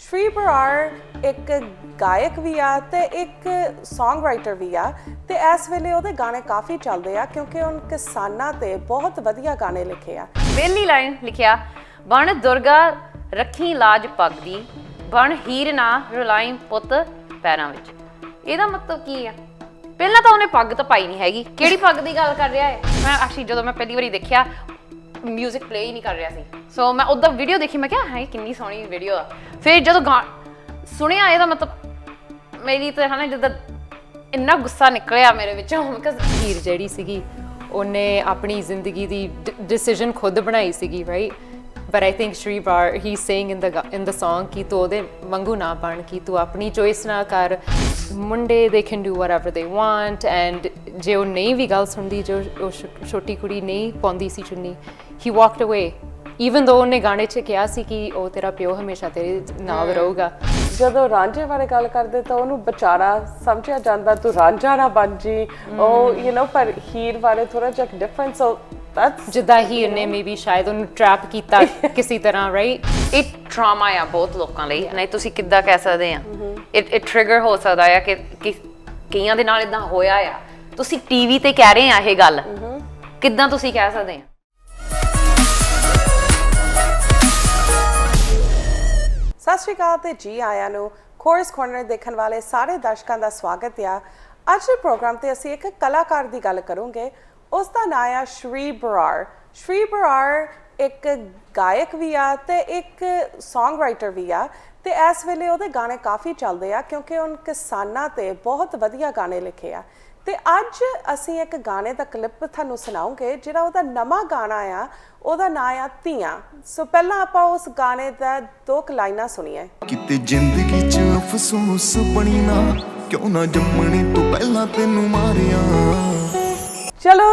ਸ਼੍ਰੀ ਬਰਾੜ ਇੱਕ ਗਾਇਕ ਵੀ ਆ ਤੇ ਇੱਕ ਸੌਂਗ ਰਾਈਟਰ ਵੀ ਆ ਤੇ ਇਸ ਵੇਲੇ ਉਹਦੇ ਗਾਣੇ ਕਾਫੀ ਚੱਲਦੇ ਆ ਕਿਉਂਕਿ ਉਹ ਕਿਸਾਨਾਂ ਤੇ ਬਹੁਤ ਵਧੀਆ ਗਾਣੇ ਲਿਖੇ ਆ। ਪਹਿਲੀ ਲਾਈਨ ਲਿਖਿਆ, ਬਣ ਦੁਰਗਾ ਰੱਖੀ ਲਾਜ ਪੱਗ ਦੀ, ਬਣ ਹੀਰ ਨਾ ਰੁਲਾਈ ਪੁੱਤ ਪੈਰਾਂ ਵਿੱਚ। ਇਹਦਾ ਮਤਲਬ ਕੀ ਆ? ਪਹਿਲਾਂ ਤਾਂ ਉਹਨੇ ਪੱਗ ਤਾਂ ਪਾਈ ਨਹੀਂ ਹੈਗੀ। ਕਿਹੜੀ ਪੱਗ ਦੀ ਗੱਲ ਕਰ ਰਿਹਾ ਹੈ? ਮੈਂ ਐਕਚੁਅਲੀ ਜਦੋਂ ਮੈਂ ਪਹਿਲੀ ਵਾਰੀ ਦੇਖਿਆ ਮਿਊਜ਼ਿਕ ਪਲੇ ਹੀ ਨਹੀਂ ਕਰ ਰਿਹਾ ਸੀ, ਸੋ ਮੈਂ ਉਹਦਾ ਵੀਡੀਓ ਦੇਖੀ, ਮੈਂ ਕਿਹਾ ਹੈ ਕਿੰਨੀ ਸੋਹਣੀ ਵੀਡੀਓ ਆ। ਫਿਰ ਜਦੋਂ ਸੁਣਿਆ ਇਹਦਾ ਮਤਲਬ ਮੇਰੀ ਤਾਂ ਹੈ ਨਾ ਜਿੱਦਾਂ ਇੰਨਾ ਗੁੱਸਾ ਨਿਕਲਿਆ ਮੇਰੇ ਵਿੱਚੋਂ। ਹੀਰ ਜਿਹੜੀ ਸੀਗੀ ਉਹਨੇ ਆਪਣੀ ਜ਼ਿੰਦਗੀ ਦੀ ਡਿਸੀਜਨ ਖੁਦ ਬਣਾਈ ਸੀਗੀ, right? But I think Shri Bar, he's saying in the song ਕਿ ਤੂੰ ਉਹਦੇ ਵਾਂਗੂ ਨਾ ਬਣ, ਕਿ ਤੂੰ ਆਪਣੀ ਚੋਇਸ ਨਾ ਕਰ। ਮੁੰਡੇ they can do whatever they want, and ਜੇ ਉਹ ਨਹੀਂ ਵੀ ਗੱਲ ਸੁਣਦੀ, ਜੋ ਉਹ ਛੋਟੀ ਕੁੜੀ ਨਹੀਂ ਪਾਉਂਦੀ ਸੀ ਚੁੰਨੀ, he walked away even though ਉਹਨੇ ਗਾਣੇ 'ਚ ਕਿਹਾ ਸੀ ਕਿ ਉਹ ਤੇਰਾ ਪਿਓ ਹਮੇਸ਼ਾ ਤੇਰੇ ਨਾਲ ਰਹੂਗਾ। ਜਦੋਂ ਰਾਂਝੇ ਬਾਰੇ ਗੱਲ ਕਰਦੇ ਤਾਂ ਉਹਨੂੰ ਵਿਚਾਰਾ ਸਮਝਿਆ ਜਾਂਦਾ, ਤੂੰ ਰਾਂਝਾ ਨਾ ਬਣ ਜੀ, ਉਹ ਪਰ ਹੀਰ ਬਾਰੇ ਥੋੜਾ ਜਿਹਾ ਡਿਫਰੈਂਟ। ਸੋ ਜਿੱਦਾਂ ਹੀਰ ਨੇ ਮੇਬੀ ਸ਼ਾਇਦ ਉਹਨੂੰ ਟ੍ਰੈਪ ਕੀਤਾ ਕਿਸੇ ਤਰ੍ਹਾਂ, ਰਾਈਟ? ਇਹ ਟਰਾਮਾ ਆ ਬਹੁਤ ਲੋਕਾਂ ਲਈ, ਨਹੀਂ ਤੁਸੀਂ ਕਿੱਦਾਂ ਕਹਿ ਸਕਦੇ ਆ, ਇਹ ਟ੍ਰਿਗਰ ਹੋ ਸਕਦਾ ਆ ਕਿ ਕਈਆਂ ਦੇ ਨਾਲ ਇਦਾਂ ਹੋਇਆ ਆ। ਤੁਸੀਂ ਟੀਵੀ ਤੇ ਕਹਿ ਰਹੇ ਆ ਇਹ ਗੱਲ, ਕਿੱਦਾਂ ਤੁਸੀਂ ਕਹਿ ਸਕਦੇ ਆ? ਸਤਿ ਸ਼੍ਰੀ ਅਕਾਲ ਤੇ ਜੀ ਆਇਆਂ ਨੂੰ ਕੋਰਸ ਕਾਰਨਰ ਦੇਖਣ ਵਾਲੇ ਸਾਰੇ ਦਰਸ਼ਕਾਂ ਦਾ ਸਵਾਗਤ ਆ। ਅੱਜ ਦੇ ਪ੍ਰੋਗਰਾਮ ਤੇ ਅਸੀਂ ਇੱਕ ਕਲਾਕਾਰ ਦੀ ਗੱਲ ਕਰਾਂਗੇ। ਉਸ ਦਾ ਨਾਂ ਆ ਸ਼੍ਰੀ ਬਰਾੜ। ਸ਼੍ਰੀ ਬਰਾੜ ਇੱਕ ਗਾਇਕ ਵੀ ਆ ਤੇ ਇੱਕ ਸੌਂਗ ਰਾਈਟਰ ਵੀ ਆ ਤੇ ਇਸ ਵੇਲੇ ਉਹਦੇ ਗਾਣੇ ਕਾਫੀ ਚੱਲਦੇ ਆ ਕਿਉਂਕਿ ਉਹ ਕਿਸਾਨਾਂ ਤੇ ਬਹੁਤ ਵਧੀਆ ਗਾਣੇ ਲਿਖੇ ਆ। ਤੇ ਅੱਜ ਅਸੀਂ ਇੱਕ ਗਾਣੇ ਦਾ ਕਲਿੱਪ ਤੁਹਾਨੂੰ ਸੁਣਾਉਂਗੇ ਜਿਹੜਾ ਉਹਦਾ ਨਵਾਂ ਗਾਣਾ ਆ, ਉਹਦਾ ਨਾਂ ਆ ਧੀਆਂ। ਸੋ ਪਹਿਲਾਂ ਆਪਾਂ ਉਸ ਗਾਣੇ ਦਾ 2 ਲਾਈਨਾਂ ਸੁਣੀਏ। ਕਿਤੇ ਜ਼ਿੰਦਗੀ 'ਚ ਅਫਸੋਸ ਬਣੀ ਨਾ, ਕਿਉਂ ਨਾ ਜੰਮਣੇ ਤੋਂ ਪਹਿਲਾਂ ਤੈਨੂੰ ਮਾਰਿਆ। ਚਲੋ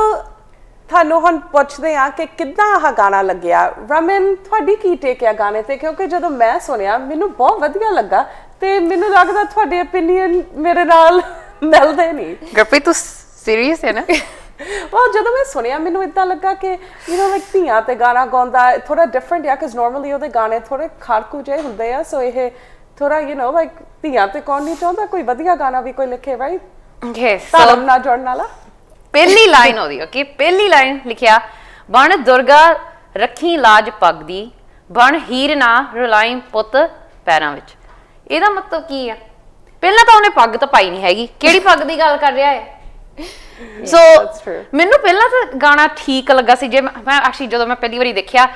ਤੁਹਾਨੂੰ ਹੁਣ ਪੁੱਛਦੇ ਆ ਕਿ ਕਿੱਦਾਂ ਆਹ ਗਾਣਾ ਲੱਗਿਆ। ਰਮਨ, ਤੁਹਾਡੀ ਕੀ ਟੇਕ ਆ ਗਾਣੇ ਤੇ? ਕਿਉਂਕਿ ਜਦੋਂ ਮੈਂ ਸੁਣਿਆ ਮੈਨੂੰ ਬਹੁਤ ਵਧੀਆ ਲੱਗਾ ਤੇ ਮੈਨੂੰ ਲੱਗਦਾ ਤੁਹਾਡੇ ਓਪੀਨੀਅਨ ਮੇਰੇ ਨਾਲ ਮਿਲਦੇ ਨਹੀਂ। ਗੁਰਪ੍ਰੀਤ ਤੂੰ ਸੀਰੀਅਸ ਹੈ ਨਾ? ਉਹ ਜਦੋਂ ਮੈਂ ਸੁਣਿਆ ਮੈਨੂੰ ਇਦਾਂ ਲੱਗਾ ਕਿ ਲਾਈਕ ਧੀਆਂ ਤੇ ਗਾਣਾ ਗਾਉਂਦਾ ਥੋੜਾ ਡਿਫਰੈਂਟ ਆ, ਕਿਉਂਕਿ ਨਾਰਮਲੀ ਉਹਦੇ ਗਾਣੇ ਥੋੜੇ ਖਾੜਕੂ ਜਿਹੇ ਹੁੰਦੇ ਆ। ਸੋ ਇਹ ਥੋੜਾ ਲਾਈਕ ਧੀਆਂ ਤੇ ਕੌਣ ਨਹੀਂ ਚਾਹੁੰਦਾ ਕੋਈ ਵਧੀਆ ਗਾਣਾ ਵੀ ਕੋਈ ਲਿਖੇ, ਰਾਈਟ? ਧਰਮ ਨਾਲ ਜੁੜਨ ਵਾਲਾ। ਪਹਿਲੀ ਲਾਈਨ ਉਹਦੀ, ਓਕੇ, ਪਹਿਲੀ ਲਾਈਨ ਲਿਖਿਆ, ਬਣ ਦੁਰਗਾ ਰੱਖੀ ਲਾਜ ਪੱਗ ਦੀ, ਬਣ ਹੀਰ ਨਾ ਰੁਲਾਈ ਪੁੱਤ ਪੈਰਾਂ ਵਿੱਚ। ਇਹਦਾ ਮਤਲਬ ਕੀ ਆ? ਪਹਿਲਾਂ ਤਾਂ ਉਹਨੇ ਪੱਗ ਤਾਂ ਪਾਈ ਨਹੀਂ ਹੈਗੀ। ਕਿਹੜੀ ਪੱਗ ਦੀ ਗੱਲ ਕਰ ਰਿਹਾ ਹੈ? ਸੋ ਮੈਨੂੰ ਪਹਿਲਾਂ ਤਾਂ ਗਾਣਾ ਠੀਕ ਲੱਗਾ ਸੀ। ਜੇ ਮੈਂ ਐਕਚੁਅਲੀ ਜਦੋਂ ਮੈਂ ਪਹਿਲੀ ਵਾਰੀ ਦੇਖਿਆ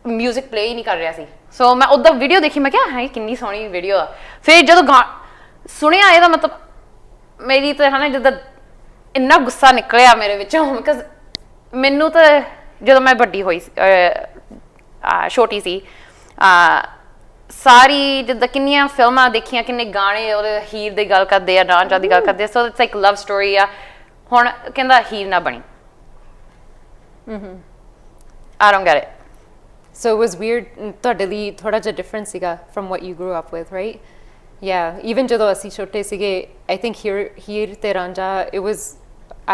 ਮਿਊਜ਼ਿਕ ਪਲੇ ਹੀ ਨਹੀਂ ਕਰ ਰਿਹਾ ਸੀ, ਸੋ ਮੈਂ ਉਹਦਾ ਵੀਡੀਓ ਦੇਖੀ, ਮੈਂ ਕਿਹਾ ਹੈ ਕਿੰਨੀ ਸੋਹਣੀ ਵੀਡੀਓ ਆ। ਫਿਰ ਜਦੋਂ ਸੁਣਿਆ ਇਹਦਾ ਮਤਲਬ ਮੇਰੀ ਤਾਂ ਹੈ ਨਾ ਜਿੱਦਾਂ ਇੰਨਾ ਗੁੱਸਾ ਨਿਕਲਿਆ ਮੇਰੇ ਵਿੱਚੋਂ। ਬਿਕਾਜ਼ ਮੈਨੂੰ ਤਾਂ ਜਦੋਂ ਮੈਂ ਵੱਡੀ ਹੋਈ ਛੋਟੀ ਸੀ, ਸਾਰੀ ਜਿੱਦਾਂ ਕਿੰਨੀਆਂ ਫਿਲਮਾਂ ਦੇਖੀਆਂ, ਕਿੰਨੇ ਗਾਣੇ ਉਹਦੇ ਹੀਰ ਦੀ ਗੱਲ ਕਰਦੇ ਆ, ਰਾਂਝਾ ਦੀ ਗੱਲ ਕਰਦੇ ਆ। So it's like love story ਆ। ਹੁਣ ਕਹਿੰਦਾ ਹੀਰ ਨਾ ਬਣੀ। I don't get it. So it was weird, ਤੁਹਾਡੇ ਲਈ ਥੋੜਾ ਜਿਹਾ ਡਿਫਰੈਂਟ ਸੀਗਾ from what you grew up with, right? Yeah, even ਜਦੋਂ ਅਸੀਂ ਛੋਟੇ ਸੀਗੇ, I think ਹੀਰ ਤੇ Ranjha,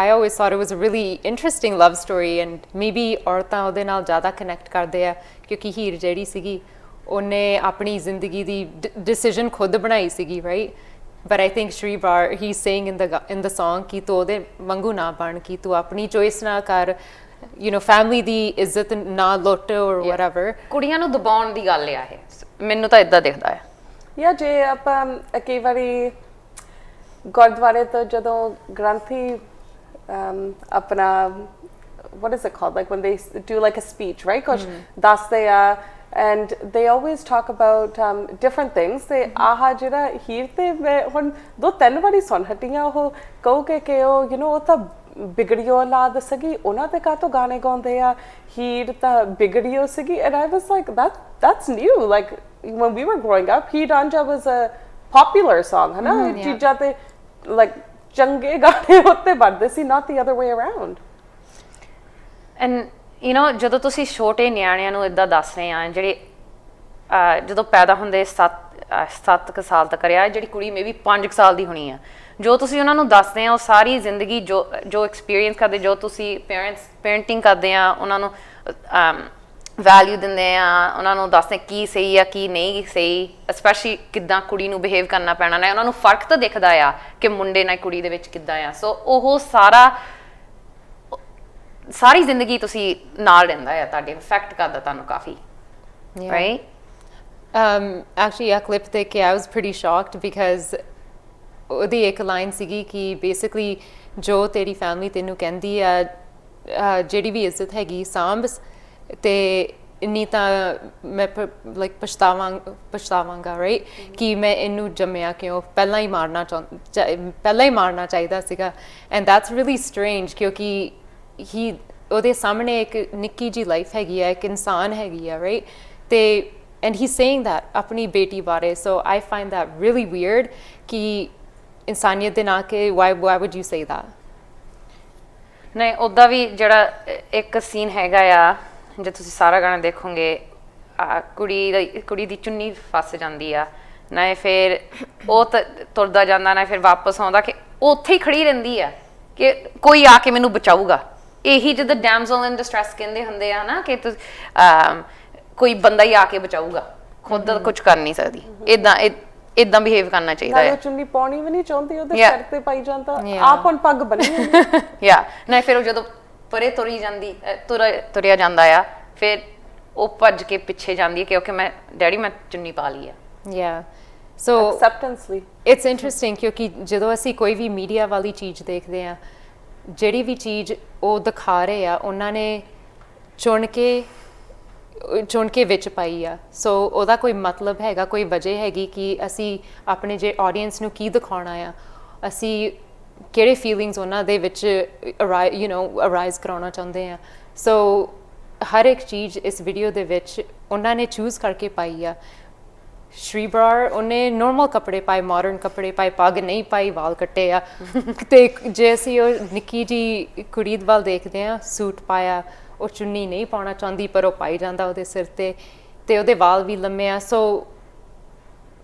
I always thought it was a really interesting love story, and maybe ਔਰਤਾਂ ਉਹਦੇ ਨਾਲ ਜ਼ਿਆਦਾ ਕਨੈਕਟ ਕਰਦੇ ਆ ਕਿਉਂਕਿ ਹੀਰ ਜਿਹੜੀ ਸੀਗੀ ਉਹਨੇ ਆਪਣੀ ਜ਼ਿੰਦਗੀ ਦੀ ਡਿਸੀਜਨ ਖੁਦ ਬਣਾਈ ਸੀਗੀ, right? But I think Shri Bar, he's saying in the song ਕਿ ਤੂੰ ਉਹਦੇ ਵਾਂਗੂ ਨਾ ਬਣ, ਕਿ ਤੂੰ ਆਪਣੀ ਚੋਇਸ ਨਾ ਕਰ, ਫੈਮਿਲੀ ਦੀ ਇੱਜ਼ਤ ਨਾ ਲੁੱਟ or whatever। ਕੁੜੀਆਂ ਨੂੰ ਦਬਾਉਣ ਦੀ ਗੱਲ ਆ ਇਹ, ਮੈਨੂੰ ਤਾਂ ਇਦਾਂ ਦਿਖਦਾ ਹੈ। ਜਾਂ ਜੇ ਆਪਾਂ ਕਈ ਵਾਰੀ ਗੁਰਦੁਆਰੇ ਤੋਂ ਜਦੋਂ ਗ੍ਰੰਥੀ ਆਪਣਾ what is it called, like when they do like a speech, right? ਕੁਛ ਦੱਸਦੇ ਆ and they always talk about different things। ਤੇ ਆਹ ਜਿਹੜਾ ਹੀਰ ਤੇ ਮੈਂ ਹੁਣ 2-3 ਵਾਰੀ ਸੁਣ ਹਟੀਆਂ ਉਹ ਕਹੋਗੇ ਕਿ ਉਹ ਉਹ ਤਾਂ ਬਿਗੜੀਓ ਔਲਾਦ ਸੀਗੀ, ਉਹਨਾਂ ਤੇ ਕਾਹਤੋਂ ਗਾਣੇ ਗਾਉਂਦੇ ਆ, ਹੀਰ ਤਾਂ ਬਿਗੜੀਓ ਸੀਗੀ। and I was like that's new, like when we were growing up Heer Ranjha was a popular song, ਹੈ ਨਾ? ਚੀਜ਼ਾਂ ਤੇ like ਚੰਗੇ ਗਾਣੇ ਉੱਤੇ ਬਣਦੇ ਸੀ, not the other way around। And ਜਦੋਂ ਤੁਸੀਂ ਛੋਟੇ ਨਿਆਣਿਆਂ ਨੂੰ ਇਦਾਂ ਦੱਸ ਰਹੇ ਆ, ਜਿਹੜੇ ਜਦੋਂ ਪੈਦਾ ਹੁੰਦੇ 7 ਸਾਲ ਤੱਕ ਰਿਹਾ, ਜਿਹੜੀ ਕੁੜੀ ਮੇਬੀ 5 ਸਾਲ ਦੀ ਹੋਣੀ ਆ, ਜੋ ਤੁਸੀਂ ਉਹਨਾਂ ਨੂੰ ਦੱਸਦੇ ਆ ਉਹ ਸਾਰੀ ਜ਼ਿੰਦਗੀ ਜੋ ਐਕਸਪੀਰੀਅੰਸ ਕਰਦੇ, ਜੋ ਤੁਸੀਂ ਪੇਰੈਂਟਿੰਗ ਕਰਦੇ ਆ ਉਹਨਾਂ ਨੂੰ ਵੈਲਿਊ ਦਿੰਦੇ ਆ, ਉਹਨਾਂ ਨੂੰ ਦੱਸਦੇ ਕੀ ਸਹੀ ਆ ਕੀ ਨਹੀਂ ਸਹੀ, ਸਪੈਸ਼ਲੀ ਕਿੱਦਾਂ ਕੁੜੀ ਨੂੰ ਬਿਹੇਵ ਕਰਨਾ ਪੈਣਾ ਨਾ, ਉਹਨਾਂ ਨੂੰ ਫਰਕ ਤਾਂ ਦਿਖਦਾ ਆ ਕਿ ਮੁੰਡੇ ਨਾਲ ਕੁੜੀ ਦੇ ਵਿੱਚ ਕਿੱਦਾਂ ਆ। ਸੋ ਉਹ ਸਾਰੀ ਜ਼ਿੰਦਗੀ ਤੁਸੀਂ ਨਾਲ ਰਹਿੰਦਾ ਆ, ਤੁਹਾਡੇ ਇਫੈਕਟ ਕਰਦਾ ਤੁਹਾਨੂੰ ਕਾਫੀ, ਰਾਈਟ? Actually, a clip ਦੇਖ ਕੇ I was pretty shocked because ਉਹਦੀ ਇੱਕ ਲਾਈਨ ਸੀਗੀ ਕਿ basically ਜੋ ਤੇਰੀ ਫੈਮਿਲੀ ਤੈਨੂੰ ਕਹਿੰਦੀ ਆ ਜਿਹੜੀ ਵੀ ਇੱਜ਼ਤ ਹੈਗੀ ਸਾਂਭ, ਤੇ ਨਹੀਂ ਤਾਂ ਮੈਂ ਲਾਈਕ ਪਛਤਾਵਾਂਗਾ, ਰਾਈਟ, ਕਿ ਮੈਂ ਇਹਨੂੰ ਜੰਮਿਆ ਕਿਉਂ, ਪਹਿਲਾਂ ਹੀ ਮਾਰਨਾ ਚਾਹੀਦਾ ਸੀਗਾ। ਐਂਡ ਦੈਟਸ ਰੀਅਲੀ ਸਟ੍ਰੇਂਜ ਕਿਉਂਕਿ ਉਹਦੇ ਸਾਹਮਣੇ ਇੱਕ ਨਿੱਕੀ ਜਿਹੀ ਲਾਈਫ ਹੈਗੀ ਆ, ਇੱਕ ਇਨਸਾਨ ਹੈਗੀ ਆ, ਰਾਈਟ, ਤੇ and he's saying that ਆਪਣੀ ਬੇਟੀ ਬਾਰੇ। so I find that really weird ਕਿ ਇਨਸਾਨੀਅਤ ਦੇ ਨਾਂ ਕੇ why would you say that? ਨਹੀਂ, ਉੱਦਾਂ ਵੀ ਜਿਹੜਾ ਇੱਕ ਸੀਨ ਹੈਗਾ ਆ, ਜੇ ਤੁਸੀਂ ਸਾਰਾ ਗਾਣਾ ਦੇਖੋਗੇ, ਕੁੜੀ ਦੀ ਚੁੰਨੀ ਫਸ ਜਾਂਦੀ ਆ ਨਾ, ਫਿਰ ਉਹ ਤੁਰਦਾ ਜਾਂਦਾ ਨਾ, ਫਿਰ ਵਾਪਸ ਆਉਂਦਾ ਕਿ ਉਹ ਉੱਥੇ ਹੀ ਖੜੀ ਰਹਿੰਦੀ ਆ ਕਿ ਕੋਈ ਆ ਕੇ ਮੈਨੂੰ ਬਚਾਊਗਾ। ਇਹੀ ਜਿੱਦਾਂ ਡੈਮਸਲ ਇਨ ਡਿਸਟ੍ਰੈਸ ਕਹਿੰਦੇ ਹੁੰਦੇ ਆ ਨਾ, ਕਿ ਕੋਈ ਬੰਦਾ ਹੀ ਆ ਕੇ ਬਚਾਊਗਾ, ਖੁਦ ਕੁਝ ਕਰ ਨਹੀਂ ਸਕਦੀ। ਇਦਾਂ ਬਿਹੇਵ ਕਰਨਾ ਚਾਹੀਦਾ ਹੈ। ਚੁੰਨੀ ਪਾਉਣੀ ਵੀ ਨਹੀਂ ਚਾਹੁੰਦੀ, ਉਹਦੇ ਸਿਰ ਤੇ ਪਾਈ ਜਾਂਦਾ, ਆਪ ਹੁਣ ਪੱਗ ਬੰਨੀ ਯਾ ਨਹੀਂ, ਫਿਰ ਉਹ ਜਦੋਂ ਪਰੇ ਤੁਰਿਆ ਜਾਂਦਾ ਆ, ਫਿਰ ਉਹ ਭੱਜ ਕੇ ਪਿੱਛੇ ਜਾਂਦੀ ਹੈ ਕਿਉਂਕਿ ਮੈਂ ਚੁੰਨੀ ਪਾ ਲਈ ਆ। Yeah, so acceptance ਲਈ it's interesting ਕਿਉਂਕਿ ਜਦੋਂ ਅਸੀਂ ਕੋਈ ਵੀ ਮੀਡੀਆ ਵਾਲੀ ਚੀਜ਼ ਦੇਖਦੇ ਆ, ਜਿਹੜੀ ਵੀ ਚੀਜ਼ ਉਹ ਦਿਖਾ ਰਹੇ ਆ, ਉਹਨਾਂ ਨੇ ਚੁਣ ਕੇ ਵਿੱਚ ਪਾਈ ਆ। ਸੋ ਉਹਦਾ ਕੋਈ ਮਤਲਬ ਹੈਗਾ, ਕੋਈ ਵਜ੍ਹਾ ਹੈਗੀ ਕਿ ਅਸੀਂ ਆਪਣੇ ਜੇ ਆਡੀਅנס ਨੂੰ ਕੀ ਦਿਖਾਉਣਾ ਆ, ਅਸੀਂ ਕਿਹੜੇ ਫੀਲਿੰਗਸ ਉਹਨਾਂ ਦੇ ਵਿੱਚ ਅਰਾਈਜ਼ ਕਰਾਉਣਾ ਚਾਹੁੰਦੇ ਆ। ਸੋ ਹਰ ਇੱਕ ਚੀਜ਼ ਇਸ ਵੀਡੀਓ ਦੇ ਵਿੱਚ ਉਹਨਾਂ ਨੇ ਚੂਜ਼ ਕਰਕੇ ਪਾਈ ਆ। ਸ਼੍ਰੀ ਬਰਾੜ ਉਹਨੇ ਨੋਰਮਲ ਕੱਪੜੇ ਪਾਏ, ਮਾਡਰਨ ਕੱਪੜੇ ਪਾਏ, ਪੱਗ ਨਹੀਂ ਪਾਈ, ਵਾਲ ਕੱਟੇ ਆ। ਤੇ ਜੇ ਅਸੀਂ ਉਹ ਨਿੱਕੀ ਜੀ ਕੁੜੀ ਵੱਲ ਦੇਖਦੇ ਆ, ਸੂਟ ਪਾਇਆ, ਉਹ ਚੁੰਨੀ ਨਹੀਂ ਪਾਉਣਾ ਚਾਹੁੰਦੀ ਪਰ ਉਹ ਪਾਈ ਜਾਂਦਾ ਉਹਦੇ ਸਿਰ ਤੇ, ਤੇ ਉਹਦੇ ਵਾਲ ਵੀ ਲੰਮੇ ਆ। So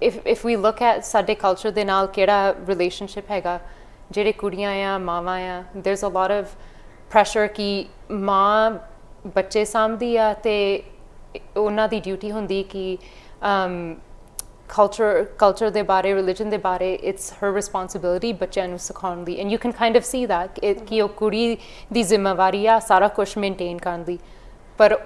if we look at ਸਾਡੇ ਕਲਚਰ ਦੇ ਨਾਲ ਕਿਹੜਾ ਰਿਲੇਸ਼ਨਸ਼ਿਪ ਹੈਗਾ, ਜਿਹੜੇ ਕੁੜੀਆਂ ਆ, ਮਾਵਾਂ ਆ, ਦੇਅਰਸ ਅ ਲੋਟ ਆਫ ਪ੍ਰੈਸ਼ਰ ਕਿ ਮਾਂ ਬੱਚੇ ਸਾਂਭਦੀ ਆ ਤੇ ਉਹਨਾਂ ਦੀ ਡਿਊਟੀ ਹੁੰਦੀ ਕਿ culture ਦੇ ਬਾਰੇ, religion ਦੇ ਬਾਰੇ, it's her responsibility ਬੱਚਿਆਂ ਨੂੰ ਸਿਖਾਉਣ ਦੀ। and you can kind of see that ਕਿ ਉਹ ਕੁੜੀ ਦੀ ਜ਼ਿੰਮੇਵਾਰੀ ਆ ਸਾਰਾ ਕੁਝ ਮੇਨਟੇਨ ਕਰਨ ਦੀ, ਪਰ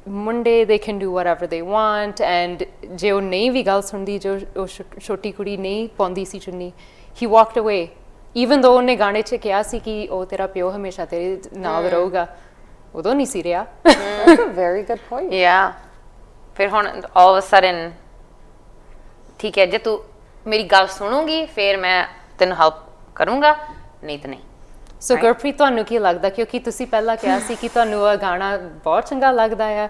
ਮੁੰਡੇ they can do whatever they want। and ਜੇ ਉਹ ਨਹੀਂ ਵੀ ਗੱਲ ਸੁਣਦੀ, ਜੋ ਉਹ ਛੋਟੀ ਕੁੜੀ ਨਹੀਂ ਪਾਉਂਦੀ ਸੀ ਚੁੰਨੀ, he walked away even though ਉਹਨੇ ਗਾਣੇ 'ਚ ਕਿਹਾ ਸੀ ਕਿ ਉਹ ਤੇਰਾ ਪਿਓ ਹਮੇਸ਼ਾ ਤੇਰੇ ਨਾਲ ਰਹੂਗਾ, ਉਦੋਂ ਨਹੀਂ ਸੀ ਰਿਹਾ। That's a very good point। yeah, ਫਿਰ ਹੁਣ all of a sudden ਠੀਕ ਹੈ, ਜੇ ਤੂੰ ਮੇਰੀ ਗੱਲ ਸੁਣੂਗੀ ਫਿਰ ਮੈਂ ਤੈਨੂੰ ਹੈਲਪ ਕਰੂੰਗਾ, ਨਹੀਂ ਤਾਂ ਨਹੀਂ। ਸੋ ਗੁਰਪ੍ਰੀਤ, ਤੁਹਾਨੂੰ ਕੀ ਲੱਗਦਾ, ਕਿਉਂਕਿ ਤੁਸੀਂ ਪਹਿਲਾਂ ਕਿਹਾ ਸੀ ਕਿ ਤੁਹਾਨੂੰ ਇਹ ਗਾਣਾ ਬਹੁਤ ਚੰਗਾ ਲੱਗਦਾ ਆ,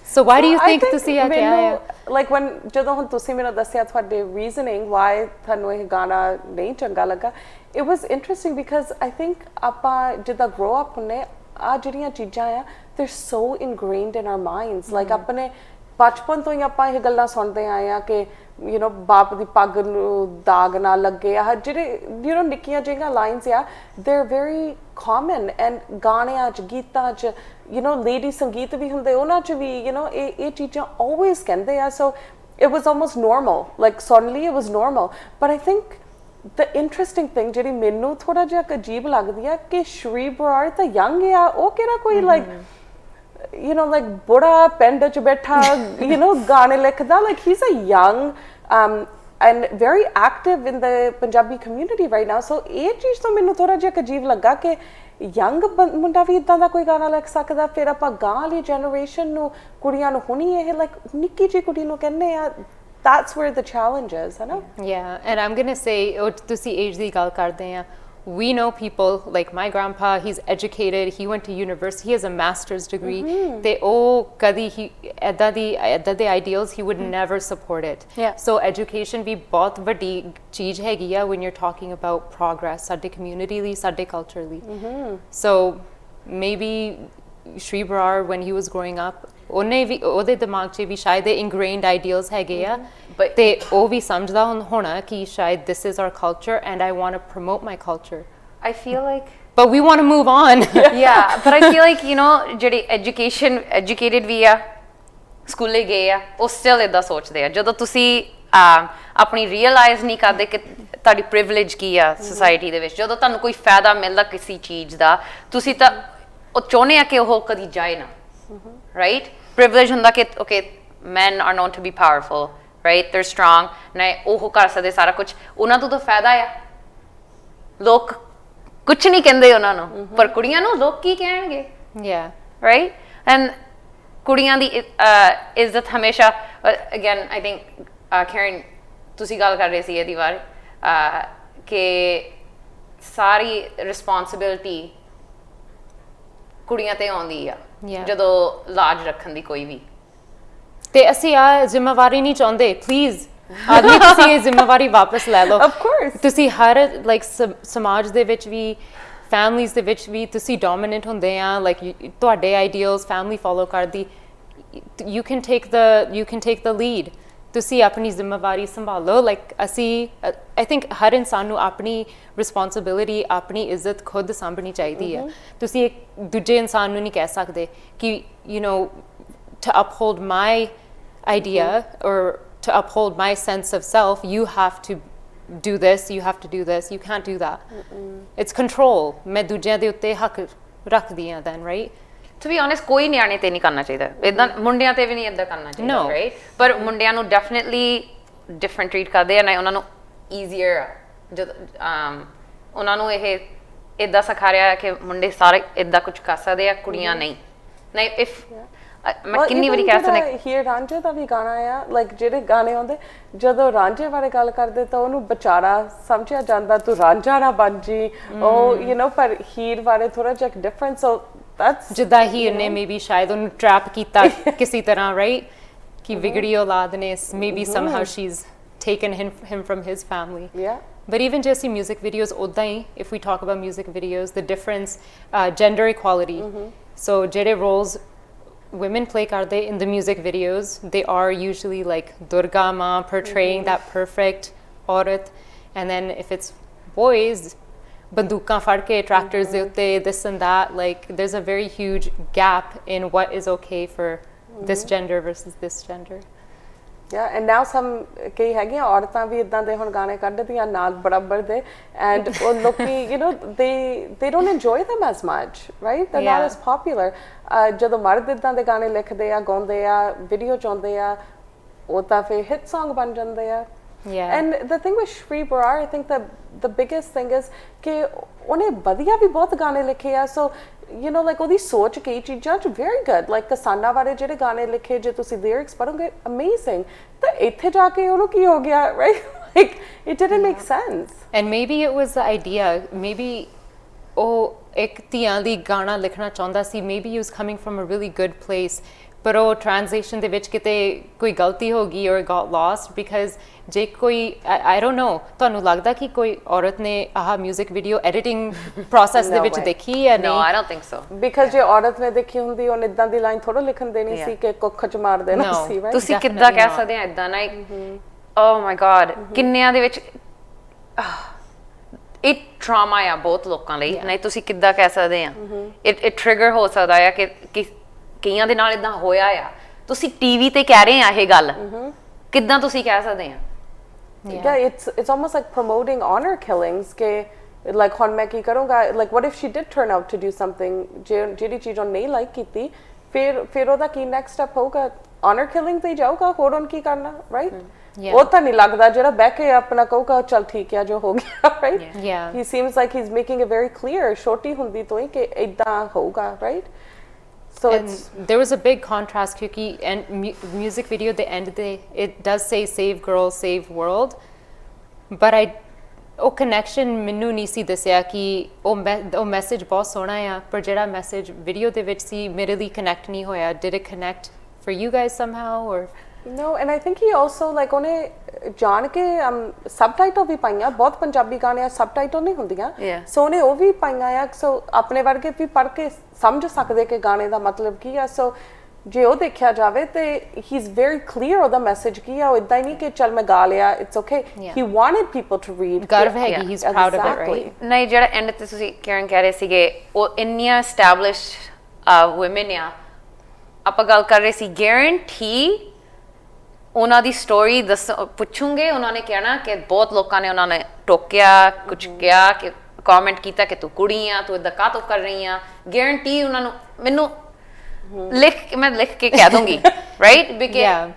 ਸੋ ਵਾਈ ਡੂ ਯੂ ਥਿੰਕ ਤੁਸੀਂ ਇਹ ਕਿਹਾ ਆ? ਲਾਈਕ when ਜਦੋਂ ਹੁਣ ਤੁਸੀਂ ਮੈਨੂੰ ਦੱਸਿਆ ਤੁਹਾਡੇ ਰੀਜ਼ਨਿੰਗ ਵਾਈ ਤੁਹਾਨੂੰ ਇਹ ਗਾਣਾ ਨਹੀਂ ਚੰਗਾ ਲੱਗਾ, it was interesting because I think ਆਪਾਂ ਜਿੱਦਾਂ ਗਰੋ ਅਪ ਹੁੰਨੇ ਆ, ਜਿਹੜੀਆਂ ਚੀਜ਼ਾਂ ਆ they're so ingrained in our minds। Like ਆਪਣੇ ਬਚਪਨ ਤੋਂ ਹੀ ਆਪਾਂ ਇਹ ਗੱਲਾਂ ਸੁਣਦੇ ਆਏ ਆ ਕਿ ਬਾਪ ਦੀ ਪੱਗ ਨੂੰ ਦਾਗ ਨਾ ਲੱਗੇ ਆ, ਜਿਹੜੇ ਨਿੱਕੀਆਂ ਜਿਹੀਆਂ ਲਾਈਨਸ ਆ, they're very common। ਐਂਡ ਗਾਣਿਆਂ 'ਚ, ਗੀਤਾਂ 'ਚ, ਲੇਡੀ ਸੰਗੀਤ ਵੀ ਹੁੰਦੇ, ਉਹਨਾਂ 'ਚ ਵੀ ਇਹ ਚੀਜ਼ਾਂ always ਕਹਿੰਦੇ ਆ। so it was almost normal, like suddenly it was normal। but I think the interesting thing ਜਿਹੜੀ ਮੈਨੂੰ ਥੋੜਾ ਜਿਹਾ ਅਜੀਬ ਲੱਗਦੀ ਆ ਕਿ ਸ਼੍ਰੀ ਬਰਾੜ ਤਾਂ ਯੰਗ ਆ, ਉਹ ਕਿਹੜਾ ਕੋਈ like ਬੁੜਾ ਪਿੰਡ 'ਚ ਬੈਠਾ ਗਾਣੇ ਲਿਖਦਾ, like he's a young and very active in the Punjabi community right now। so ਇਹ ਚੀਜ਼ ਤੋਂ ਮੈਨੂੰ ਥੋੜਾ ਜਿਹਾ ਅਜੀਬ ਲੱਗਾ ਕਿ ਯੰਗ ਮੁੰਡਾ ਵੀ ਇਦਾਂ ਦਾ ਕੋਈ ਗਾਣਾ ਲਿਖ ਸਕਦਾ। ਫਿਰ ਆਪਾਂ ਗਾਂ ਵਾਲੀ ਜਨਰੇਸ਼ਨ ਨੂੰ, ਕੁੜੀਆਂ ਨੂੰ ਹੁਣੀ ਇਹ ਨਿੱਕੀ ਜਿਹੀ ਕੁੜੀ ਨੂੰ ਕਹਿੰਦੇ ਆ, that's where the challenge is, ਹੈ ਨਾ? Yeah, and I'm gonna say, ਤੁਸੀਂ age ਦੀ ਗੱਲ ਕਰਦੇ ਆ, we know people like my grandpa, he's educated, he went to university, he has a master's degree, ਤੇ ਉਹ ਕਦੀ ਏਦਾਂ ਦੇ ideals he would never support it। so education ਵੀ ਬਹੁਤ ਵੱਡੀ ਚੀਜ਼ ਹੈਗੀ ਆ when you're talking about progress ਸਾਡੇ community ਲਈ, ਸਾਡੇ culture ਲਈ। so maybe Shri Brar when he was growing up, ਉਹਨੇ ਵੀ ਉਹਦੇ ਦਿਮਾਗ 'ਚ ਵੀ ਸ਼ਾਇਦ ingrained ideals ਹੈਗੇ ਆ, ਤੇ ਉਹ ਵੀ ਸਮਝਦਾ ਹੋਣਾ ਕਿ ਸ਼ਾਇਦ this is our culture and I want to promote my culture। I feel like but we want to move on. yeah, but I feel like, you know, ਜਿਹੜੀ educated ਵੀ ਆ ਸਕੂਲੇ ਗਏ ਆ ਉਹ ਸਟਿਲ ਇਦਾਂ ਸੋਚਦੇ ਆ ਜਦੋਂ ਤੁਸੀਂ ਆਪਣੀ ਰੀਅਲਾਈਜ਼ ਨਹੀਂ ਕਰਦੇ ਕਿ ਤੁਹਾਡੀ ਪ੍ਰਿਵਿਲੇਜ ਕੀ ਆ ਸੋਸਾਇਟੀ ਦੇ ਵਿੱਚ ਜਦੋਂ ਤੁਹਾਨੂੰ ਕੋਈ ਫਾਇਦਾ ਮਿਲਦਾ ਕਿਸੇ ਚੀਜ਼ ਦਾ ਤੁਸੀਂ ਤਾਂ ਉਹ ਚਾਹੁੰਦੇ ਆ ਕਿ ਉਹ ਕਦੀ ਜਾਏ ਨਾ ਰਾਈਟ ਪ੍ਰਿਵਿਲੇਜ ਹੁੰਦਾ ਕਿ okay men are known to be powerful right they're strong ਨਾ ਉਹ ਕਰ ਸਕਦੇ ਸਾਰਾ ਕੁਝ ਉਹਨਾਂ ਤੋਂ ਤਾਂ ਫਾਇਦਾ ਆ ਲੋਕ ਕੁਝ ਨਹੀਂ ਕਹਿੰਦੇ ਉਹਨਾਂ ਨੂੰ ਪਰ ਕੁੜੀਆਂ ਨੂੰ ਲੋਕ ਕੀ ਕਹਿਣਗੇ Yeah. right and ਕੁੜੀਆਂ ਦੀ ਇੱਜ਼ਤ ਹਮੇਸ਼ਾ again I think Karen ਤੁਸੀਂ ਗੱਲ ਕਰ ਰਹੇ ਸੀ ਇਹਦੀ ਬਾਰੇ ਕਿ ਸਾਰੀ ਰਿਸਪੌਂਸਿਬਿਲਟੀ ਕੁੜੀਆਂ ਤੇ ਆਉਂਦੀ ਆ ਜਦੋਂ ਲਾਜ ਰੱਖਣ ਦੀ ਕੋਈ ਵੀ ਤੇ ਅਸੀਂ ਆ ਜ਼ਿੰਮੇਵਾਰੀ ਨਹੀਂ ਚਾਹੁੰਦੇ ਪਲੀਜ਼ ਆਦਮੀ ਤੁਸੀਂ ਇਹ ਜ਼ਿੰਮੇਵਾਰੀ ਵਾਪਸ ਲੈ ਲਓ Of course. ਤੁਸੀਂ ਹਰ ਲਾਈਕ ਸਮਾਜ ਦੇ ਵਿੱਚ ਵੀ ਫੈਮਲੀਜ਼ ਦੇ ਵਿੱਚ ਵੀ ਤੁਸੀਂ ਡੋਮੀਨੈਂਟ ਹੁੰਦੇ ਆ ਲਾਈਕ ਤੁਹਾਡੇ ਆਈਡੀਅਲਸ ਫੈਮਲੀ ਫੋਲੋ ਕਰਦੀ you can take the lead ਤੁਸੀਂ ਆਪਣੀ ਜ਼ਿੰਮੇਵਾਰੀ ਸੰਭਾਲੋ ਲਾਈਕ ਅਸੀਂ ਆਈ ਥਿੰਕ ਹਰ ਇਨਸਾਨ ਨੂੰ ਆਪਣੀ ਰਿਸਪੌਂਸਿਬਿਲਿਟੀ ਆਪਣੀ ਇੱਜ਼ਤ ਖੁਦ ਸਾਂਭਣੀ ਚਾਹੀਦੀ ਹੈ ਤੁਸੀਂ ਇੱਕ ਦੂਜੇ ਇਨਸਾਨ ਨੂੰ ਨਹੀਂ ਕਹਿ ਸਕਦੇ ਕਿ you know to uphold my idea or to uphold my sense of self you have to do this you have to do this you can't do that it's control ਮੈਂ ਦੂਜਿਆਂ ਦੇ ਉੱਤੇ ਹੱਕ ਰੱਖਦੀ ਹਾਂ then right to be honest ਕੋਈ ਨਿਆਣੇ ਤੇ ਨਹੀਂ ਕਰਨਾ ਚਾਹੀਦਾ ਇਦਾਂ ਮੁੰਡਿਆਂ ਤੇ ਵੀ ਨਹੀਂ ਇਦਾਂ ਕਰਨਾ ਚਾਹੀਦਾ No. ਰਾਈਟ ਪਰ ਮੁੰਡਿਆਂ ਨੂੰ ਡੈਫੀਨਿਟਲੀ ਡਿਫਰੈਂਟ ਟ੍ਰੀਟ ਕਰਦੇ ਆ ਨਾ ਉਹਨਾਂ ਨੂੰ ਈਜ਼ੀਅਰ ਜਦ ਉਹਨਾਂ ਨੂੰ ਇਹ ਇਦਾਂ ਸਿਖਾ ਰਿਹਾ ਕਿ ਮੁੰਡੇ ਸਾਰੇ ਇਦਾਂ ਕੁਝ ਕਰ ਸਕਦੇ ਆ ਕੁੜੀਆਂ ਨਹੀਂ ਨਹੀਂ ਇਫ ਮੈਂ ਕਿੰਨੀ ਵਾਰੀ ਕਹਿ ਸਕਦੀ ਹੀਰ ਰਾਂਝੇ ਦਾ ਵੀ ਗਾਣਾ ਆ ਲਾਈਕ ਜਿਹੜੇ ਗਾਣੇ ਆਉਂਦੇ ਜਦੋਂ ਰਾਂਝੇ ਬਾਰੇ ਗੱਲ ਕਰਦੇ ਤਾਂ ਉਹਨੂੰ ਵਿਚਾਰਾ ਸਮਝਿਆ ਜਾਂਦਾ ਤੂੰ ਰਾਂਝਾ ਨਾ ਬਣ ਜੀ ਉਹ ਯੂ نو ਪਰ ਹੀਰ ਬਾਰੇ ਥੋੜਾ ਜਿਹਾ ਡਿਫਰੈਂਸ ਸੋ that's ਜਿੱਦਾਂ ਹੀ ਉਹਨੇ ਮੇਬੀ ਸ਼ਾਇਦ ਉਹਨੂੰ ਟ੍ਰੈਪ ਕੀਤਾ ਕਿਸੇ ਤਰ੍ਹਾਂ ਰਾਈਟ ਕਿ ਵਿਗੜੀ ਔਲਾਦ ਨੇ maybe somehow she's taken him from his family yeah but even just in music videos ਉਦਾਂ ਹੀ if we talk about music videos the difference gender equality so ਜਿਹੜੇ roles women play karde in the music videos they are usually like Durga Ma portraying that perfect aurat and then if it's boys banduka fad ke tractors de utte this and that like there's a very huge gap in what is okay for this gender versus this gender yeah and now some ਕਈ ਹੈਗੀਆਂ ਔਰਤਾਂ ਵੀ ਇਦਾਂ ਦੇ ਹੁਣ ਗਾਣੇ ਕੱਢਦੀਆਂ ਨਾਗ ਬਰਾਬਰ ਦੇ and ਉਹ ਲੋਕੀ you know they don't enjoy them as much right they're not as popular ਜਦੋਂ ਮਰਦ ਇਦਾਂ ਦੇ ਗਾਣੇ ਲਿਖਦੇ ਆ ਗਾਉਂਦੇ ਆ ਵੀਡੀਓ ਚਾਹੁੰਦੇ ਆ ਉਹ ਤਾਂ ਫਿਰ ਹਿੱਟ Song ਬਣ ਜਾਂਦੇ ਆ yeah and the thing with Shri Barar I think the biggest thing is ਕਿ ਉਹਨੇ ਵਧੀਆ ਵੀ ਬਹੁਤ ਗਾਣੇ ਲਿਖੇ ਆ so you know like ਉਹਦੀ ਸੋਚ ਕਈ ਚੀਜ਼ਾਂ ਚ very good like ਕਿਸਾਨਾਂ ਬਾਰੇ ਜਿਹੜੇ ਗਾਣੇ ਲਿਖੇ ਜੇ ਤੁਸੀਂ lyrics ਪੜੋਗੇ amazing ਤਾਂ ਇੱਥੇ ਜਾ ਕੇ ਉਹਨੂੰ ਕੀ ਹੋ ਗਿਆ right like it didn't make sense and maybe it was the idea maybe ਉਹ ਇੱਕ ਧੀਆਂ ਦੀ ਗਾਣਾ ਲਿਖਣਾ ਚਾਹੁੰਦਾ ਸੀ maybe he was coming from a really good place ਪਰ ਉਹ ਟ੍ਰਾਂਸਲੇਸ਼ਨ ਦੇ ਵਿੱਚ ਕਿਤੇ ਕੋਈ ਗਲਤੀ ਹੋ ਗਈ or got lost because ਜੇ ਕੋਈ I don't know ਤੁਹਾਨੂੰ ਲੱਗਦਾ ਕਿ ਕੋਈ ਔਰਤ ਨੇ ਆਹ 뮤직 ਵੀਡੀਓ ਐਡੀਟਿੰਗ ਪ੍ਰੋਸੈਸ ਦੇ ਵਿੱਚ ਦੇਖੀ ਜਾਂ no ਨਹੀਂ I don't think so because ਜੇ ਔਰਤ ਨੇ ਦੇਖੀ ਹੁੰਦੀ ਉਹਨੇ ਇਦਾਂ ਦੀ ਲਾਈਨ ਥੋੜਾ ਲਿਖਣ ਦੇਣੀ ਸੀ ਕਿ ਕੁੱਖ ਚ ਮਾਰ ਦੇਣਾ No. ਸੀ right ਤੁਸੀਂ ਕਿੱਦਾਂ ਕਹਿ ਸਕਦੇ ਆ ਇਦਾਂ ਨਾ oh my god ਕਿੰਨਿਆਂ ਦੇ ਵਿੱਚ ਇਹ ਟਰਾਮਾ ਆ ਬਹੁਤ ਲੋਕਾਂ ਲਈ ਨਹੀਂ ਤੁਸੀਂ ਕਿੱਦਾਂ ਕਹਿ ਸਕਦੇ ਆ it trigger ਹੋ ਸਕਦਾ ਆ ਕਿ ਕਈਆਂ ਦੇ ਨਾਲ ਇਦਾਂ ਹੋਇਆ ਆ ਤੁਸੀਂ ਟੀਵੀ ਤੇ ਕਹਿ ਰਹੇ ਆ ਇਹ ਗੱਲ ਕਿੱਦਾਂ ਤੁਸੀਂ ਕਹਿ ਸਕਦੇ ਆ yeah it's almost like promoting honor killings ke like ਹੁਣ ਮੈਂ ਕੀ ਕਰੂੰਗਾ like what if she did turn out to do something ਜਿਹੜੀ ਚੀਜ਼ ਉਹ ਨਹੀਂ ਲਾਈਕ ਕੀਤੀ ਫਿਰ ਉਹਦਾ ਕੀ next step ਹੋਊਗਾ honor killing ਤੇ ਜਾਊਗਾ ਹੋਰ ਉਹਨ ਕੀ ਕਰਨਾ right ਉਹ ਤਾਂ ਨਹੀਂ ਲੱਗਦਾ ਜਿਹੜਾ ਬਹਿ ਕੇ ਆਪਣਾ ਕਹੂਗਾ ਚਲ ਠੀਕ ਹੈ ਜੋ ਹੋ ਗਿਆ right Yeah. he seems like he's making it very clear ਛੋਟੀ ਹੁੰਦੀ ਤੋਂ ਹੀ ਕਿ ਇਦਾਂ ਹੋਊਗਾ right so and there was a big contrast kyunki and music video the end it does say save girls save world but ਉਹ connection ਮੈਨੂੰ ਨਹੀਂ ਸੀ ਦੱਸਿਆ ਕਿ ਉਹ ਮੈਸੇਜ ਬਹੁਤ ਸੋਹਣਾ ਆ ਪਰ ਜਿਹੜਾ ਮੈਸੇਜ ਵੀਡੀਓ ਦੇ ਵਿੱਚ ਸੀ ਮੇਰੇ ਲਈ ਕਨੈਕਟ ਨਹੀਂ ਹੋਇਆ did it connect for you guys somehow or no and I think he also like ਉਹਨੇ ਜਾਣ ਕੇ ਸਬਟਾਈਟਲ ਵੀ ਪਾਈਆਂ ਬਹੁਤ ਪੰਜਾਬੀ ਗਾਣਿਆਂ ਸਬਟਾਈਟਲ ਨਹੀਂ ਹੁੰਦੀਆਂ ਸੋ ਉਹਨੇ ਉਹ ਵੀ ਪਾਈਆਂ ਆ ਸੋ ਆਪਣੇ ਵਰਗੇ ਵੀ ਪੜ੍ਹ ਕੇ ਸਮਝ ਸਕਦੇ ਕਿ ਗਾਣੇ ਦਾ ਮਤਲਬ ਕੀ ਆ ਸੋ ਜੇ ਉਹ ਦੇਖਿਆ ਜਾਵੇ ਤੇ ਹੀ ਇਜ਼ ਵੈਰੀ ਕਲੀਅਰ ਉਹਦਾ ਮੈਸੇਜ ਕੀ ਆ ਉਹ ਇਦਾਂ ਹੀ ਨਹੀਂ ਕਿ ਚੱਲ ਮੈਂ ਗਾ ਲਿਆ it's okay he wanted people to read ਗਰਵ ਹੈ ਕਿ he is proud of it right ਨਹੀਂ ਜਿਹੜਾ ਐਂਡ ਤੇ ਤੁਸੀਂ ਕਿਰਨ ਕਹਿ ਰਹੇ ਸੀਗੇ ਉਹ ਇੰਨੀਆਂ ਐਸਟੈਬਲਿਸ਼ਡ ਵੂਮਨ ਆ ਆਪਾਂ ਗੱਲ ਕਰ ਰਹੇ ਸੀ ਗਾਰੰਟੀ ਉਹਨਾਂ ਦੀ ਸਟੋਰੀ ਪੁੱਛੂਗੇ ਉਹਨਾਂ ਨੇ ਕਹਿਣਾ ਕਿ ਬਹੁਤ ਲੋਕਾਂ ਨੇ ਉਹਨਾਂ ਨੇ ਟੋਕਿਆ ਕੁਝ ਕਿਹਾ ਕਿ ਕਮੈਂਟ ਕੀਤਾ ਕਿ ਤੂੰ ਕੁੜੀ ਆ ਤੂੰ ਇਦਾਂ ਕਾਹਤੋਂ ਕਰ ਰਹੀ ਆ ਗਾਰੰਟੀ ਉਹਨਾਂ ਨੂੰ ਮੈਨੂੰ ਮੈਂ ਲਿਖ ਕੇ ਕਹਿ ਦੂੰਗੀ right yeah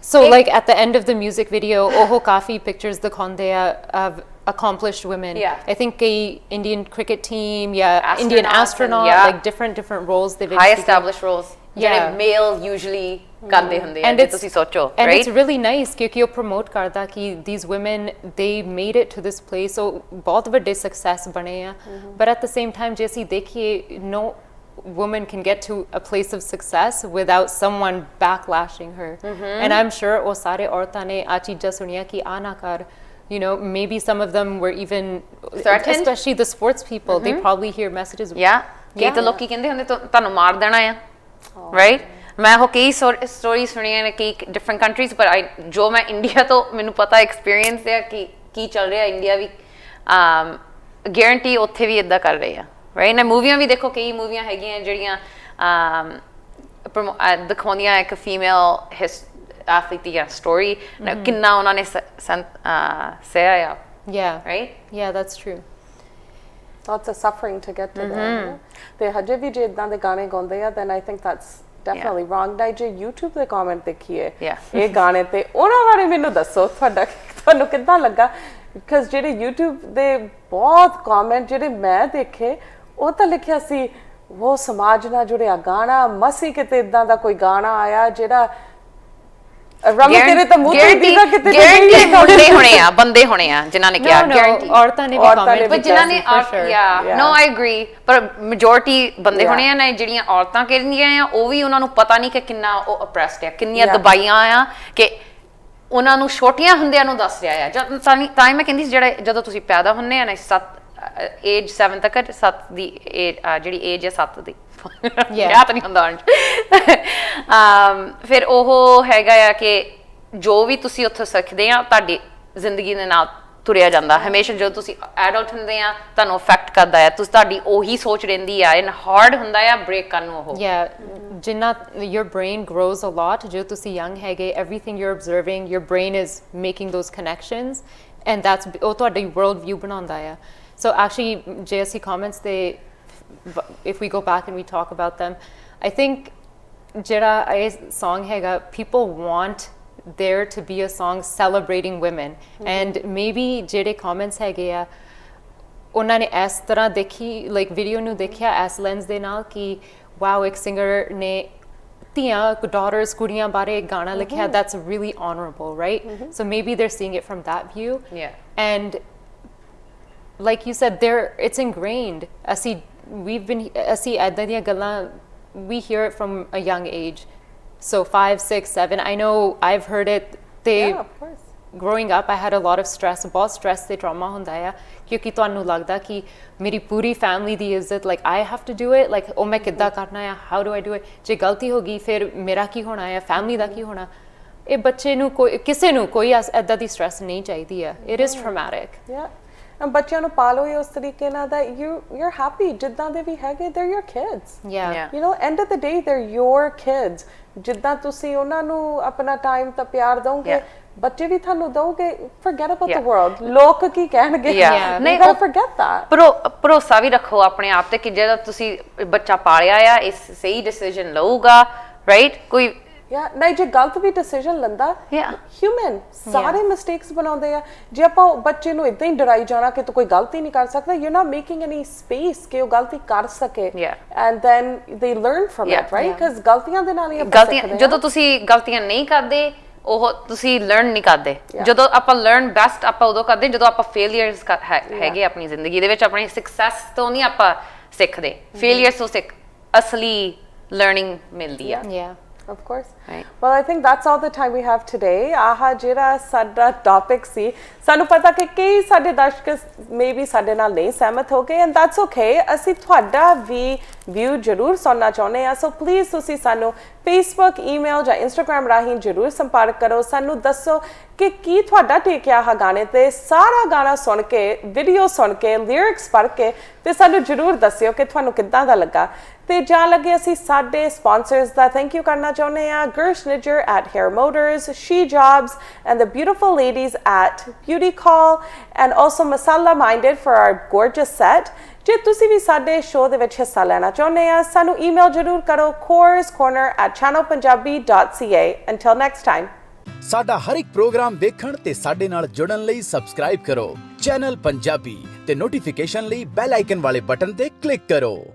so like at the end of the music video oh coffee pictures ਦਿਖਾਉਂਦੇ ਆ of accomplished women I think key Indian cricket team Indian astronaut like different roles they've high established roles ਜਿਹੜੇ male usually ਕਰਦੇ ਹੁੰਦੇ ਆ ਜੇ ਤੁਸੀਂ ਸੋਚੋ and it's really nice ਕਿਉਂਕਿ ਉਹ promote ਕਰਦਾ ਕਿ these women they made it to this place so ਬਹੁਤ ਵੱਡੇ success ਬਣੇ ਆ but at the same time ਜੇ ਅਸੀਂ ਦੇਖੀਏ no woman can get to a place of success without someone backlashing her and I'm sure ਉਹ ਸਾਰੇ ਔਰਤਾਂ ਨੇ ਆ ਚੀਜ਼ਾਂ ਸੁਣੀਆਂ ਕਿ ਆ ਨਾ ਕਰ you know maybe some of them were even threatened especially the sports people they probably hear messages ਕਈ ਤਾਂ ਲੋਕੀ ਕਹਿੰਦੇ ਹੁੰਦੇ ਤੁਹਾਨੂੰ ਮਾਰ ਦੇਣਾ ਆ ਰਾਈਟ ਮੈਂ ਉਹ ਕਈ ਸਟੋਰੀ ਸੁਣੀਆਂ ਨੇ ਕਈ ਡਿਫਰੈਂਟ ਕੰਟਰੀਜ਼ ਪਰ ਜੋ ਮੈਂ ਇੰਡੀਆ ਤੋਂ ਮੈਨੂੰ ਪਤਾ ਐਕਸਪੀਰੀਅੰਸ ਹੈ ਕਿ ਕੀ ਚੱਲ ਰਿਹਾ ਇੰਡੀਆ ਵੀ ਗਾਰੰਟੀ ਉੱਥੇ ਵੀ ਇਦਾਂ ਕਰ ਰਹੇ ਆ ਰਾਈਟ ਨਾ ਮੂਵੀਆਂ ਵੀ ਦੇਖੋ ਕਈ ਮੂਵੀਆਂ ਹੈਗੀਆਂ ਜਿਹੜੀਆਂ ਦਿਖਾਉਂਦੀਆਂ ਇੱਕ ਫੀਮੇਲ ਐਥਲੀਟ ਦੀ ਸਟੋਰੀ ਕਿੰਨਾ ਉਹਨਾਂ ਨੇ ਸਹਿਆ ਆ right that's true lots of suffering to get to there ਤੇ ਹਜੇ ਵੀ ਜੇ ਇਦਾਂ ਦੇ ਗਾਣੇ ਗਾਉਂਦੇ ਆ then I think that's definitely wrong ਨਾ ਜੇ YouTube ਦੇ ਕਮੈਂਟ ਦੇਖੀਏ ਇਹ ਗਾਣੇ ਤੇ ਉਹਨਾਂ ਬਾਰੇ ਮੈਨੂੰ ਦੱਸੋ ਤੁਹਾਨੂੰ ਕਿੱਦਾਂ ਲੱਗਾ because ਜਿਹੜੇ YouTube ਦੇ ਬਹੁਤ ਕਮੈਂਟ ਜਿਹੜੇ ਮੈਂ ਦੇਖੇ ਉਹ ਤਾਂ ਲਿਖਿਆ ਸੀ ਉਹ ਸਮਾਜ ਨਾਲ ਜੁੜਿਆ ਗਾਣਾ ਮਸੀ ਕਿਤੇ ਇਦਾਂ ਦਾ ਕੋਈ ਗਾਣਾ ਆਇਆ ਜਿਹੜਾ ਰਮ ਤੇਰੇ ਤਾਂ ਮੂੰਹ ਤੇ ਦੀਦਾ ਕਿਤੇ ਗਾਰੰਟੀ ਬੰਦੇ ਹੋਣੇ ਆ ਜਿਨ੍ਹਾਂ ਨੇ ਕਿਹਾ ਗਾਰੰਟੀ ਔਰਤਾਂ ਨੇ ਵੀ ਕਮੈਂਟ ਪਰ ਜਿਨ੍ਹਾਂ ਨੇ no I agree ਪਰ ਮੈਜੋਰਟੀ ਬੰਦੇ ਹੋਣੇ ਆ ਨਾ ਜਿਹੜੀਆਂ ਔਰਤਾਂ ਕਹਿੰਦੀਆਂ ਆ ਉਹ ਵੀ ਉਹਨਾਂ ਨੂੰ ਪਤਾ ਨਹੀਂ ਕਿ ਕਿੰਨਾ ਉਹ ਅਪਰੈਸਡ ਆ ਕਿੰਨੀਆਂ ਦਬਾਈਆਂ ਆ ਕਿ ਉਹਨਾਂ ਨੂੰ ਛੋਟੀਆਂ ਹੁੰਦਿਆਂ ਨੂੰ ਦੱਸ ਰਿਹਾ ਆ ਤਾਂ ਹੀ ਮੈਂ ਕਹਿੰਦੀ ਜਿਹੜਾ ਜਦੋਂ ਤੁਸੀਂ ਪੈਦਾ ਹੁੰਦੇ ਆ ਨਾ 7 ਤੱਕ 7 ਦੀ ਜਿਹੜੀ ਏਜ ਹੈ 7 ਦੀ ਯਾਦ ਨਹੀਂ ਹੁੰਦਾ ਫਿਰ ਉਹ ਹੈਗਾ ਆ ਕਿ ਜੋ ਵੀ ਤੁਸੀਂ ਉੱਥੋਂ ਸਿੱਖਦੇ ਆ ਤੁਹਾਡੀ ਜ਼ਿੰਦਗੀ ਦੇ ਨਾਲ ਤੁਰਿਆ ਜਾਂਦਾ ਹਮੇਸ਼ਾ ਜਦੋਂ ਤੁਸੀਂ ਐਡਲਟ ਹੁੰਦੇ ਆ ਤੁਹਾਨੂੰ ਅਫੈਕਟ ਕਰਦਾ ਆ ਤੁਸੀਂ ਤੁਹਾਡੀ ਉਹੀ ਸੋਚ ਰਹਿੰਦੀ ਆ ਐਂਡ ਹਾਰਡ ਹੁੰਦਾ ਆ ਬ੍ਰੇਕ ਕਰਨ ਨੂੰ ਉਹ ਜਿੰਨਾ your brain grows a lot ਜੋ ਤੁਸੀਂ young ਹੈਗੇ everything you're observing your brain is making those connections and that's ਉਹ ਤੁਹਾਡੀ world view ਬਣਾਉਂਦਾ ਆ so actually ਜੇ ਅਸੀਂ comments ਤੇ if we go back and we talk about them I think ਜਿਹੜਾ ਇਹ song ਹੈਗਾ people want there to be a song celebrating women and maybe ਜਿਹੜੇ comments ਹੈਗੇ ਆ ਉਹਨਾਂ ਨੇ ਇਸ ਤਰ੍ਹਾਂ ਦੇਖੀ like video ਨੂੰ ਦੇਖਿਆ ਇਸ lens ਦੇ ਨਾਲ ਕਿ wow ਇੱਕ singer ਨੇ ਧੀਆਂ daughters ਕੁੜੀਆਂ ਬਾਰੇ ਗਾਣਾ ਲਿਖਿਆ that's really honorable right so maybe they're seeing it from that view and like you said there it's ingrained ਅਸੀਂ ਏਦਾਂ ਦੀਆਂ ਗੱਲਾਂ we hear it from a young age so 5 6 7 I know I've heard it of course growing up I had a lot of stress ਬਹੁਤ stress ਤੇ trauma ਹੁੰਦਾ ਆ ਕਿਉਂਕਿ ਤੁਹਾਨੂੰ ਲੱਗਦਾ ਕਿ ਮੇਰੀ ਪੂਰੀ ਫੈਮਿਲੀ ਦੀ ਇੱਜ਼ਤ like I have to do it like ਉਹ ਮੈਂ ਕਿੱਦਾਂ ਕਰਨਾ ਆ how do I do it ਜੇ ਗਲਤੀ ਹੋ ਗਈ ਫਿਰ ਮੇਰਾ ਕੀ ਹੋਣਾ ਆ ਫੈਮਿਲੀ ਦਾ ਕੀ ਹੋਣਾ ਇਹ ਬੱਚੇ ਨੂੰ ਕਿਸੇ ਨੂੰ ਕੋਈ ਏਦਾਂ ਦੀ stress ਨਹੀਂ ਚਾਹੀਦੀ ਆ it is traumatic ਬੱਚਿਆਂ ਨੂੰ ਪਾਲੋ ਇਸ ਤਰੀਕੇ ਨਾਲ that you're happy ਜਿੱਦਾਂ ਦੇ ਵੀ ਹੈਗੇ they're your kids you know end of the day they're your kids ਜਿੱਦਾਂ ਤੁਸੀਂ ਉਹਨਾਂ ਨੂੰ ਆਪਣਾ ਟਾਈਮ ਤਾਂ ਪਿਆਰ ਦੋਗੇ ਬੱਚੇ ਵੀ ਤੁਹਾਨੂੰ ਦੋਗੇ forget about the world ਲੋਕ ਕੀ ਕਹਿਣਗੇ ਨਹੀਂ gotta forget that ਭਰੋਸਾ ਵੀ ਰੱਖੋ ਆਪਣੇ ਆਪ ਤੇ ਕਿ ਜਿਹੜਾ ਤੁਸੀਂ ਬੱਚਾ ਪਾਲਿਆ ਆ ਇਹ ਸਹੀ ਡਿਸੀਜਨ ਲਊਗਾ ਰਾਈਟ ਕੋਈ ਨਹੀਂ ਜੇ ਗਲਤ ਵੀ ਡਿਸੀਜਨ ਲੈਂਦਾ ਹਿਊਮਨ ਸਾਰੇ ਮਿਸਟੇਕਸ ਬਣਾਉਂਦੇ ਆ ਜੇ ਆਪਾਂ ਬੱਚੇ ਨੂੰ ਇਦਾਂ ਹੀ ਡਰਾਈ ਜਾਣਾ ਕਿ ਤੂੰ ਕੋਈ ਗਲਤੀ ਨਹੀਂ ਕਰ ਸਕਦਾ you not making any space ਕਿ ਉਹ ਗਲਤੀ ਕਰ ਸਕੇ and then they learn from it right because ਗਲਤੀਆਂ ਦੇ ਨਾਲ ਹੀ ਆਪਾਂ ਸਿੱਖਦੇ ਜਦੋਂ ਤੁਸੀਂ ਗਲਤੀਆਂ ਨਹੀਂ ਕਰਦੇ ਉਹ ਤੁਸੀਂ ਲਰਨ ਨਹੀਂ ਕਰਦੇ ਜਦੋਂ ਆਪਾਂ ਲਰਨ ਬੈਸਟ ਆਪਾਂ ਉਦੋਂ ਕਰਦੇ ਜਦੋਂ ਆਪਾਂ ਫੇਲਿਅਰਸ ਹੈਗੇ ਆਪਣੀ ਜ਼ਿੰਦਗੀ ਦੇ ਵਿੱਚ ਆਪਣੀ ਸਕਸੈਸ ਤੋਂ ਨਹੀਂ ਆਪਾਂ ਸਿੱਖਦੇ ਫੇਲਿਅਰਸ ਤੋਂ ਅਸਲੀ ਲਰਨਿੰਗ ਮਿਲਦੀ ਆ Of course. Right. Well, I think that's all the time we have today. ਆਹ ਜਿਹੜਾ ਸਾਡਾ ਟੌਪਿਕ ਸੀ, ਸਾਨੂੰ ਪਤਾ ਕਿ ਕਈ ਸਾਡੇ ਦਰਸ਼ਕ maybe ਸਾਡੇ ਨਾਲ ਨਹੀਂ ਸਹਿਮਤ ਹੋ ਗਏ, and that's okay. ਅਸੀਂ ਤੁਹਾਡਾ ਵੀ ਵਿਊ ਜ਼ਰੂਰ ਸੁਣਨਾ ਚਾਹੁੰਦੇ ਹਾਂ, so please ਤੁਸੀਂ ਸਾਨੂੰ Facebook, email ਜਾਂ Instagram ਰਾਹੀਂ ਜ਼ਰੂਰ ਸੰਪਰਕ ਕਰੋ। ਸਾਨੂੰ ਦੱਸੋ ਕਿ ਕੀ ਤੁਹਾਡਾ ਟੇਕ ਆ ਆਹ ਗਾਣੇ ਤੇ। ਸਾਰਾ ਗਾਣਾ ਸੁਣ ਕੇ, ਵੀਡੀਓ ਸੁਣ ਕੇ, ਲਿਰਿਕਸ ਪੜ੍ਹ ਕੇ ਤੇ ਸਾਨੂੰ ਜ਼ਰੂਰ ਦੱਸਿਓ ਕਿ ਤੁਹਾਨੂੰ ਕਿੱਦਾਂ ਦਾ ਲੱਗਾ। ਤੇ ਜਾਂ ਲੱਗੇ ਅਸੀਂ ਸਾਡੇ ਸਪਾਂਸਰਸ ਦਾ ਥੈਂਕ ਯੂ ਕਰਨਾ ਚਾਹੁੰਦੇ ਹਾਂ, ਗੁਰਸ਼ Nijjar at Hair Motors, She Jobs, and the beautiful ladies at Beauty Call, and also Masala Minded for our gorgeous set। ਜੇ ਤੁਸੀਂ ਵੀ ਸਾਡੇ ਸ਼ੋਅ ਦੇ ਵਿੱਚ ਹਿੱਸਾ ਲੈਣਾ ਚਾਹੁੰਦੇ ਆ, ਸਾਨੂੰ ਈਮੇਲ ਜ਼ਰੂਰ ਕਰੋ corscorner@channelpunjabi.ca। Until next time। ਸਾਡਾ ਹਰ ਇੱਕ ਪ੍ਰੋਗਰਾਮ ਵੇਖਣ ਤੇ ਸਾਡੇ ਨਾਲ ਜੁੜਨ ਲਈ ਸਬਸਕ੍ਰਾਈਬ ਕਰੋ ਚੈਨਲ ਪੰਜਾਬੀ ਤੇ ਨੋਟੀਫਿਕੇਸ਼ਨ ਲਈ ਬੈਲ ਆਈਕਨ ਵਾਲੇ ਬਟਨ ਤੇ ਕਲਿੱਕ ਕਰੋ।